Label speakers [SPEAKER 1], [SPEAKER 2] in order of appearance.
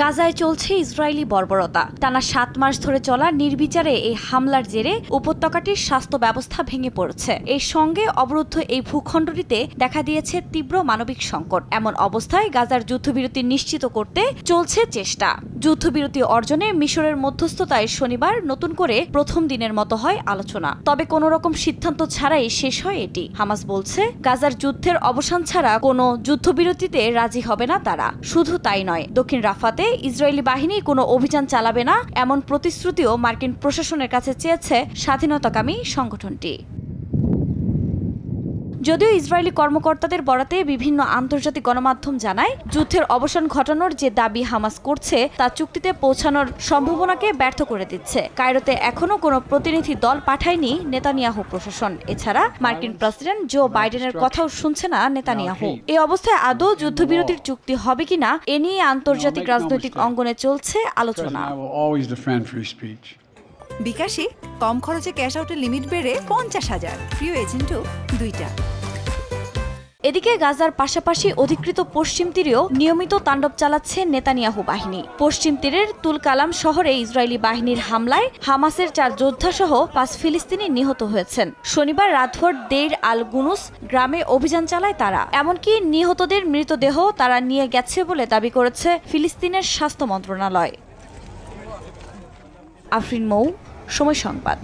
[SPEAKER 1] গাজায় চলছে ইসরায়েলি বর্বরতা। টানা ৭ মাস ধরে চলা নির্বিচারে এই হামলার জেরে উপত্যকাটির স্বাস্থ্য ব্যবস্থা ভেঙে পড়েছে। এর সঙ্গে অবরুদ্ধ এই ভূখণ্ডটিতে দেখা দিয়েছে তীব্র মানবিক সংকট। এমন অবস্থায় গাজার যুদ্ধবিরতি নিশ্চিত করতে চলছে চেষ্টা। যুদ্ধবিরতি অর্জনে মিশরের মধ্যস্থতায় শনিবার নতুন করে প্রথম দিনের মতো হয় আলোচনা। তবে কোনো রকম সিদ্ধান্ত ছাড়াই শেষ হয় এটি। হামাস বলছে, গাজার যুদ্ধের অবসান ছাড়া কোনো যুদ্ধবিরতিতে রাজি হবে না তারা। শুধু তাই নয়, দক্ষিণ রাফাতে ইসরায়েলি বাহিনী কোনো অভিযান চালাবে না এমন প্রতিশ্রুতিও মার্কিন প্রশাসনের কাছে চেয়েছে স্বাধীনতাকামী সংগঠনটি। যদিও ইসরায়েলি কর্মকর্তাদের বরাতে বিভিন্ন আন্তর্জাতিক গণমাধ্যম জানায়, যুদ্ধের অবসান ঘটানোর যে দাবি হামাস করছে তা চুক্তিতে পৌঁছানোর সম্ভাবনাকে ব্যর্থ করে দিচ্ছে। কায়রোতে এখনও কোনো প্রতিনিধি দল পাঠায়নি নেতানিয়াহু প্রশাসন। এছাড়া মার্কিন প্রেসিডেন্ট জো বাইডেনের কথাও শুনছে না নেতানিয়াহু। এই অবস্থায় আদৌ যুদ্ধবিরতির চুক্তি হবে কিনা এ নিয়ে আন্তর্জাতিক রাজনৈতিক অঙ্গনে চলছে আলোচনা।
[SPEAKER 2] বিকাশে কম খরচে ক্যাশ আউটের লিমিট বেড়ে 50,000, প্রিয় এজেন্টও 2টা।
[SPEAKER 1] এদিকে গাজার পাশাপাশি অধিকৃত পশ্চিম তীরেও নিয়মিত তাণ্ডব চালাচ্ছে নেতানিয়াহু বাহিনী। পশ্চিম তীরের তুল কালাম শহরে ইসরায়েলি বাহিনীর হামলায় হামাসের 4 যোদ্ধাসহ 5 ফিলিস্তিনি নিহত হয়েছেন। শনিবার রাতভর দেইর আল গুনুস গ্রামে অভিযান চালায় তারা। এমনকি নিহতদের মৃতদেহ তারা নিয়ে গেছে বলে দাবি করেছে ফিলিস্তিনের স্বাস্থ্য মন্ত্রণালয়। আফরিন মৌ, সময় সংবাদ।